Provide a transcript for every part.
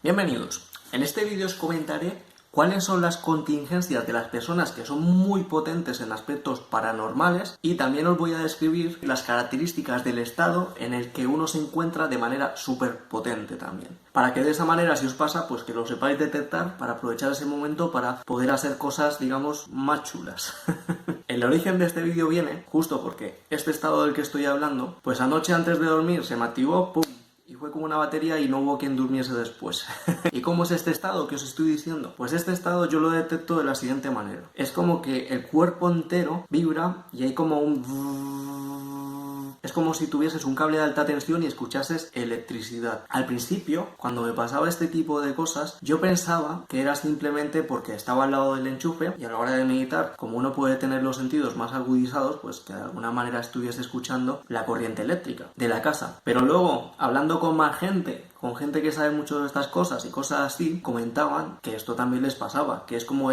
Bienvenidos. En este vídeo os comentaré cuáles son las contingencias de las personas que son muy potentes en aspectos paranormales y también os voy a describir las características del estado en el que uno se encuentra de manera súper potente también. Para que de esa manera, si os pasa, pues que lo sepáis detectar para aprovechar ese momento para poder hacer cosas, digamos, más chulas. El origen de este vídeo viene justo porque este estado del que estoy hablando, pues anoche antes de dormir se me activó, ¡pum!, y fue como una batería y no hubo quien durmiese después. ¿Y cómo es este estado que os estoy diciendo? Pues este estado yo lo detecto de la siguiente manera. Es como que el cuerpo entero vibra y hay como un... Es como si tuvieses un cable de alta tensión y escuchases electricidad. Al principio, cuando me pasaba este tipo de cosas, yo pensaba que era simplemente porque estaba al lado del enchufe y a la hora de meditar, como uno puede tener los sentidos más agudizados, pues que de alguna manera estuviese escuchando la corriente eléctrica de la casa. Pero luego, hablando con más gente, con gente que sabe mucho de estas cosas y cosas así, comentaban que esto también les pasaba, que es como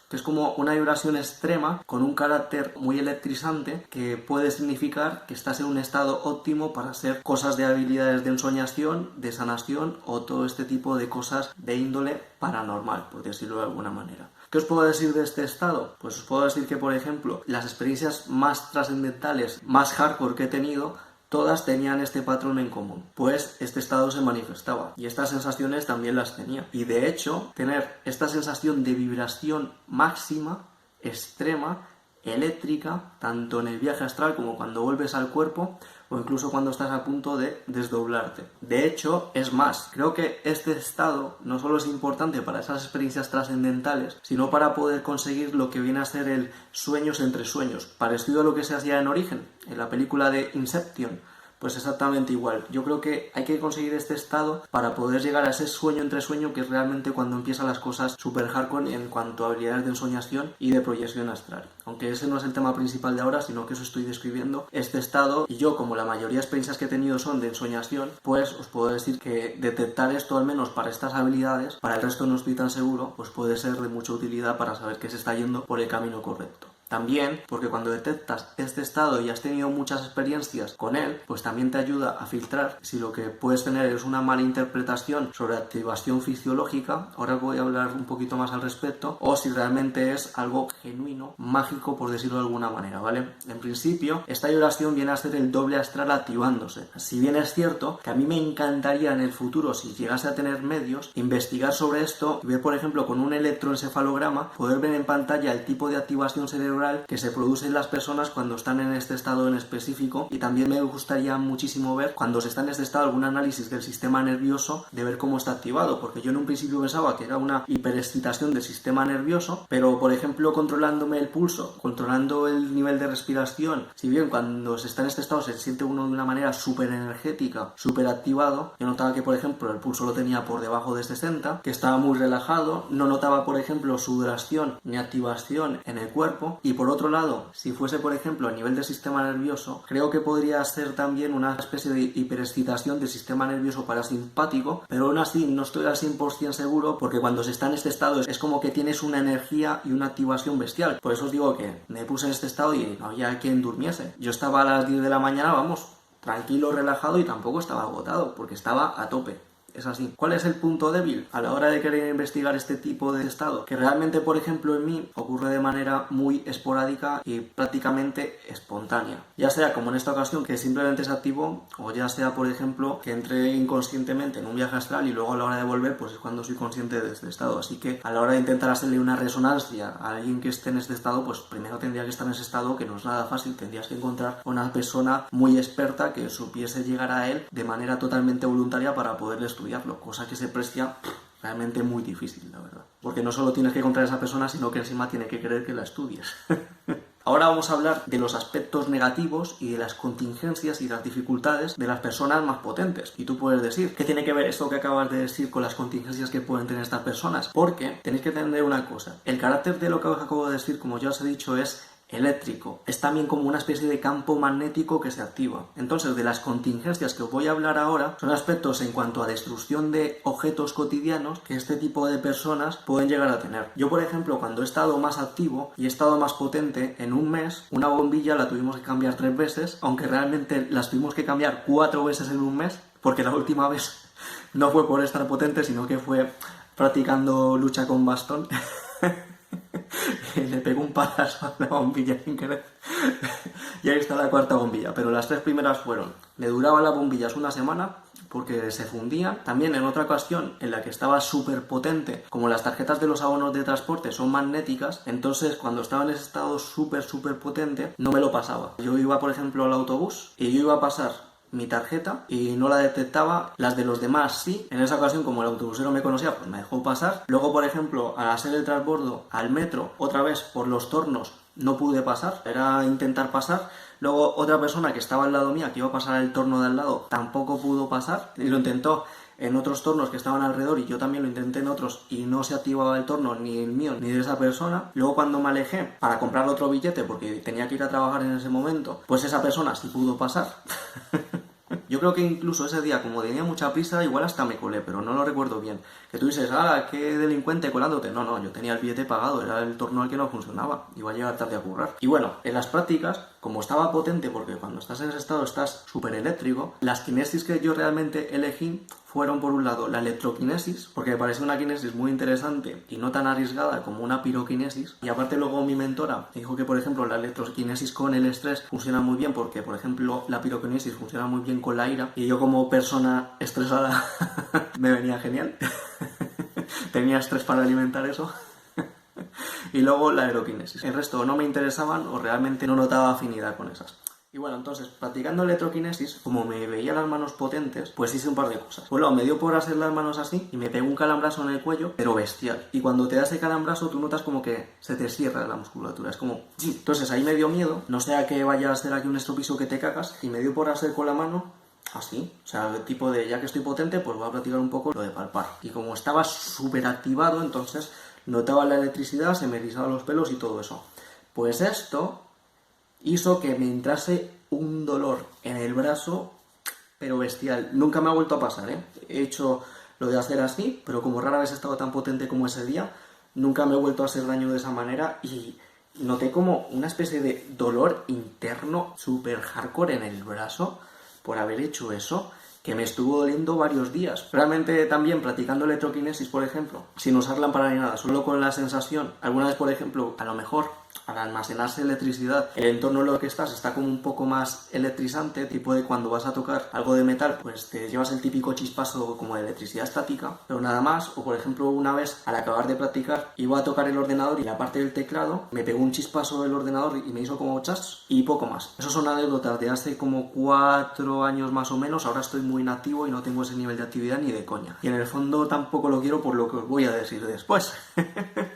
que es como una vibración extrema con un carácter muy electrizante que puede significar que estás en un estado óptimo para hacer cosas de habilidades de ensoñación, de sanación o todo este tipo de cosas de índole paranormal, por decirlo de alguna manera. ¿Qué os puedo decir de este estado? Pues os puedo decir que, por ejemplo, las experiencias más trascendentales, más hardcore que he tenido, todas tenían este patrón en común, pues este estado se manifestaba y estas sensaciones también las tenía. Y de hecho, tener esta sensación de vibración máxima, extrema, eléctrica, tanto en el viaje astral como cuando vuelves al cuerpo o incluso cuando estás a punto de desdoblarte. De hecho, es más, creo que este estado no solo es importante para esas experiencias trascendentales, sino para poder conseguir lo que viene a ser el sueños entre sueños, parecido a lo que se hacía en Origen, en la película de Inception. Pues exactamente igual. Yo creo que hay que conseguir este estado para poder llegar a ese sueño entre sueño que es realmente cuando empiezan las cosas super hardcore en cuanto a habilidades de ensoñación y de proyección astral. Aunque ese no es el tema principal de ahora, sino que os estoy describiendo este estado y yo, como la mayoría de experiencias que he tenido son de ensoñación, pues os puedo decir que detectar esto, al menos para estas habilidades, para el resto no estoy tan seguro, pues puede ser de mucha utilidad para saber que se está yendo por el camino correcto. También, porque cuando detectas este estado y has tenido muchas experiencias con él, pues también te ayuda a filtrar si lo que puedes tener es una mala interpretación sobre activación fisiológica, ahora voy a hablar un poquito más al respecto, o si realmente es algo genuino, mágico, por decirlo de alguna manera, ¿vale? En principio, esta vibración viene a ser el doble astral activándose. Si bien es cierto que a mí me encantaría en el futuro, si llegase a tener medios, investigar sobre esto y ver, por ejemplo, con un electroencefalograma, poder ver en pantalla el tipo de activación cerebral que se produce en las personas cuando están en este estado en específico, y también me gustaría muchísimo ver cuando se está en este estado algún análisis del sistema nervioso, de ver cómo está activado, porque yo en un principio pensaba que era una hiperexcitación del sistema nervioso, pero por ejemplo controlándome el pulso, controlando el nivel de respiración, si bien cuando se está en este estado se siente uno de una manera súper energética, súper activado, yo notaba que por ejemplo el pulso lo tenía por debajo de 60, que estaba muy relajado, no notaba por ejemplo sudoración ni activación en el cuerpo. Y por otro lado, si fuese por ejemplo a nivel del sistema nervioso, creo que podría ser también una especie de hiperexcitación del sistema nervioso parasimpático, pero aún así no estoy al 100% seguro, porque cuando se está en este estado es como que tienes una energía y una activación bestial. Por eso os digo que me puse en este estado y no había quien durmiese. Yo estaba a las 10 de la mañana, vamos, tranquilo, relajado, y tampoco estaba agotado, porque estaba a tope. Es así. ¿Cuál es el punto débil a la hora de querer investigar este tipo de estado? Que realmente, por ejemplo, en mí ocurre de manera muy esporádica y prácticamente espontánea. Ya sea como en esta ocasión, que simplemente se activó, o ya sea, por ejemplo, que entré inconscientemente en un viaje astral y luego a la hora de volver, pues es cuando soy consciente de este estado. Así que a la hora de intentar hacerle una resonancia a alguien que esté en este estado, pues primero tendría que estar en ese estado, que no es nada fácil. Tendrías que encontrar una persona muy experta que supiese llegar a él de manera totalmente voluntaria para poderle estudiarlo, cosa que se precia realmente muy difícil, la verdad. Porque no solo tienes que encontrar a esa persona, sino que encima tiene que querer que la estudies. Ahora vamos a hablar de los aspectos negativos y de las contingencias y las dificultades de las personas más potentes. Y tú puedes decir, ¿qué tiene que ver esto que acabas de decir con las contingencias que pueden tener estas personas? Porque tenéis que entender una cosa. El carácter de lo que os acabo de decir, como ya os he dicho, es eléctrico. Es también como una especie de campo magnético que se activa. Entonces, de las contingencias que os voy a hablar ahora son aspectos en cuanto a destrucción de objetos cotidianos que este tipo de personas pueden llegar a tener. Yo, por ejemplo, cuando he estado más activo y he estado más potente, en un mes, una bombilla la tuvimos que cambiar 3 veces, aunque realmente las tuvimos que cambiar 4 veces en un mes, porque la última vez No fue por estar potente, sino que fue practicando lucha con bastón. Y le pegó un palazo a la bombilla sin querer. Y ahí está la cuarta bombilla. Pero las 3 primeras fueron: le duraban las bombillas una semana porque se fundían. También en otra ocasión en la que estaba súper potente, como las tarjetas de los abonos de transporte son magnéticas, entonces cuando estaba en ese estado súper potente, no me lo pasaba. Yo iba, por ejemplo, al autobús y yo iba a pasar mi tarjeta y no la detectaba, las de los demás sí. En esa ocasión, como el autobusero me conocía, pues me dejó pasar. Luego, por ejemplo, al hacer el transbordo al metro, otra vez por los tornos no pude pasar, era intentar pasar. Luego otra persona que estaba al lado mía, que iba a pasar el torno de al lado, tampoco pudo pasar y lo intentó en otros tornos que estaban alrededor, y yo también lo intenté en otros y no se activaba el torno, ni el mío ni de esa persona. Luego, cuando me alejé para comprar otro billete porque tenía que ir a trabajar en ese momento, pues esa persona sí pudo pasar. Yo creo que incluso ese día, como tenía mucha prisa, igual hasta me colé, pero no lo recuerdo bien. Que tú dices, ¡ah, qué delincuente colándote! No, yo tenía el billete pagado, era el torno al que no funcionaba, iba a llegar tarde a currar. Y bueno, en las prácticas, como estaba potente, porque cuando estás en ese estado estás súper eléctrico, las kinesis que yo realmente elegí fueron, por un lado, la electroquinesis, porque me pareció una kinesis muy interesante y no tan arriesgada como una piroquinesis. Y aparte, luego mi mentora me dijo que, por ejemplo, la electroquinesis con el estrés funciona muy bien, porque, por ejemplo, la piroquinesis funciona muy bien con la ira, y yo, como persona estresada, me venía genial. Tenía estrés para alimentar eso. Y luego la aeroquinesis. El resto no me interesaban o realmente no notaba afinidad con esas. Y bueno, entonces, practicando electroquinesis, como me veía las manos potentes, pues hice un par de cosas. Bueno, me dio por hacer las manos así y me pegó un calambrazo en el cuello, pero bestial. Y cuando te da ese calambrazo, tú notas como que se te cierra la musculatura. Es como... ¡sí! Entonces ahí me dio miedo. No sea que vaya a hacer aquí un estropicio que te cagas. Y me dio por hacer con la mano así. O sea, el tipo de, ya que estoy potente, pues voy a practicar un poco lo de palpar. Y como estaba súper activado, entonces notaba la electricidad, se me erizaban los pelos y todo eso. Pues esto hizo que me entrase un dolor en el brazo, pero bestial. Nunca me ha vuelto a pasar, ¿eh? He hecho lo de hacer así, pero como rara vez he estado tan potente como ese día, nunca me he vuelto a hacer daño de esa manera y noté como una especie de dolor interno súper hardcore en el brazo por haber hecho eso, que me estuvo doliendo varios días. Realmente también practicando electroquinesis, por ejemplo, sin usar lámpara ni nada, solo con la sensación. Alguna vez, por ejemplo, a lo mejor al almacenarse electricidad, el entorno en lo que estás está como un poco más electrizante, tipo de cuando vas a tocar algo de metal, pues te llevas el típico chispazo como de electricidad estática, pero nada más. O por ejemplo, una vez al acabar de practicar iba a tocar el ordenador y la parte del teclado me pegó un chispazo del ordenador y me hizo como chas y poco más. Esos son anécdotas de hace como 4 años más o menos. Ahora estoy muy inactivo y no tengo ese nivel de actividad ni de coña. Y en el fondo tampoco lo quiero, por lo que os voy a decir después.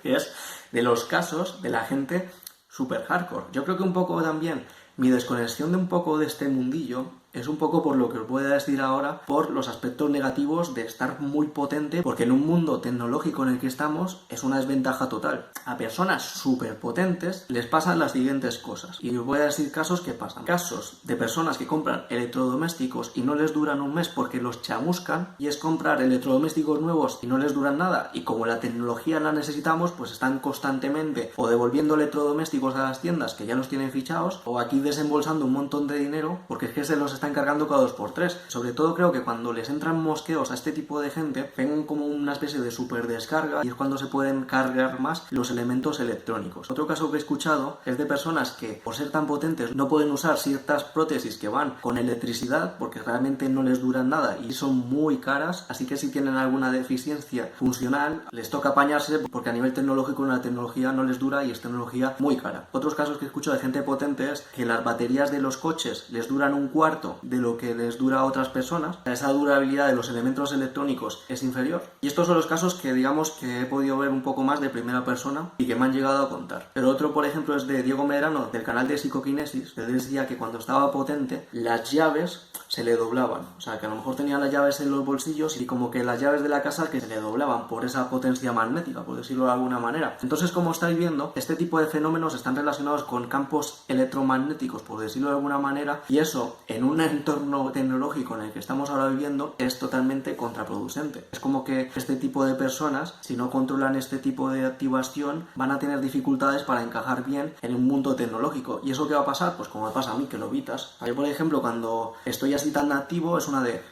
Que es de los casos de la gente super hardcore. Yo creo que un poco también mi desconexión de un poco de este mundillo es un poco por lo que os voy a decir ahora, por los aspectos negativos de estar muy potente, porque en un mundo tecnológico en el que estamos es una desventaja total. A personas súper potentes les pasan las siguientes cosas, y os voy a decir casos que pasan. Casos de personas que compran electrodomésticos y no les duran un mes porque los chamuscan, y es comprar electrodomésticos nuevos y no les duran nada, y como la tecnología la necesitamos, pues están constantemente o devolviendo electrodomésticos a las tiendas que ya los tienen fichados, o aquí desembolsando un montón de dinero porque es que se los están cargando cada 2x3. Sobre todo creo que cuando les entran mosqueos a este tipo de gente, ven como una especie de super descarga y es cuando se pueden cargar más los elementos electrónicos. Otro caso que he escuchado es de personas que, por ser tan potentes, no pueden usar ciertas prótesis que van con electricidad porque realmente no les duran nada y son muy caras, así que si tienen alguna deficiencia funcional les toca apañarse porque a nivel tecnológico la tecnología no les dura y es tecnología muy cara. Otros casos que escucho de gente potente es que las baterías de los coches les duran un cuarto de lo que les dura a otras personas. Esa durabilidad de los elementos electrónicicos es inferior. Y estos son los casos que digamos que he podido ver un poco más de primera persona y que me han llegado a contar. Pero otro, por ejemplo, es de Diego Medrano, del canal de Psicoquinesis, que decía que cuando estaba potente las llaves se le doblaban. O sea, que a lo mejor tenía las llaves en los bolsillos y como que las llaves de la casa que se le doblaban por esa potencia magnética, por decirlo de alguna manera. Entonces, como estáis viendo, este tipo de fenómenos están relacionados con campos electromagnéticos, por decirlo de alguna manera, y eso en un entorno tecnológico en el que estamos ahora viviendo es totalmente contraproducente. Es como que este tipo de personas, si no controlan este tipo de activación, van a tener dificultades para encajar bien en un mundo tecnológico. ¿Y eso qué va a pasar? Pues como me pasa a mí, que lo evitas. Yo, por ejemplo, cuando estoy así tan activo, es una de...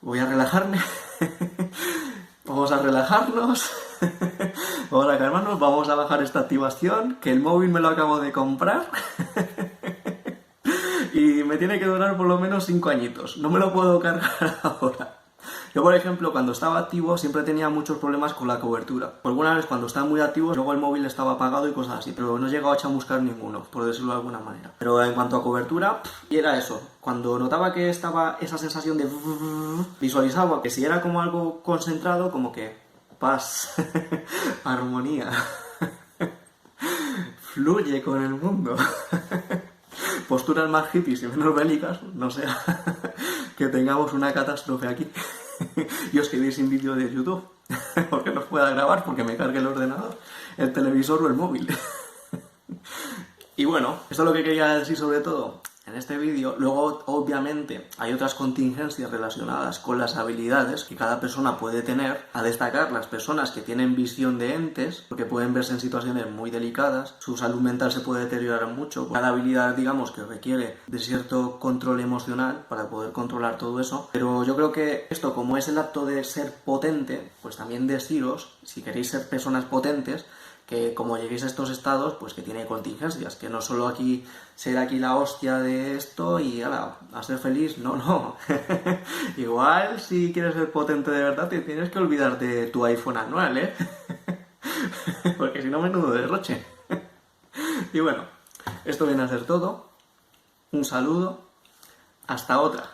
voy a relajarme Vamos a relajarnos, vamos a calmarnos, vamos a bajar esta activación, que el móvil me lo acabo de comprar y me tiene que durar por lo menos 5 añitos. No me lo puedo cargar ahora. Yo, por ejemplo, cuando estaba activo siempre tenía muchos problemas con la cobertura. Alguna vez cuando estaba muy activo, luego el móvil estaba apagado y cosas así, pero no he llegado a chamuscar ninguno, por decirlo de alguna manera. Pero en cuanto a cobertura, y era eso. Cuando notaba que estaba esa sensación de... visualizaba que si era como algo concentrado, como que paz, armonía, fluye con el mundo. Posturas más hippies y menos bélicas, no sea que tengamos una catástrofe aquí y os quedéis sin vídeo de YouTube porque no os pueda grabar porque me cargue el ordenador, el televisor o el móvil. Y bueno, esto es lo que quería decir sobre todo en este vídeo. Luego, obviamente, hay otras contingencias relacionadas con las habilidades que cada persona puede tener. A destacar las personas que tienen visión de entes, porque pueden verse en situaciones muy delicadas, su salud mental se puede deteriorar mucho. Cada habilidad, digamos, que requiere de cierto control emocional para poder controlar todo eso. Pero yo creo que esto, como es el acto de ser potente, pues también deciros, si queréis ser personas potentes, que como lleguéis a estos estados, pues que tiene contingencias, que no solo aquí ser aquí la hostia de esto y ala, a ser feliz, no. Igual si quieres ser potente de verdad te tienes que olvidar de tu iPhone anual, ¿eh? Porque si no, menudo derroche. Y bueno, esto viene a ser todo. Un saludo. Hasta otra.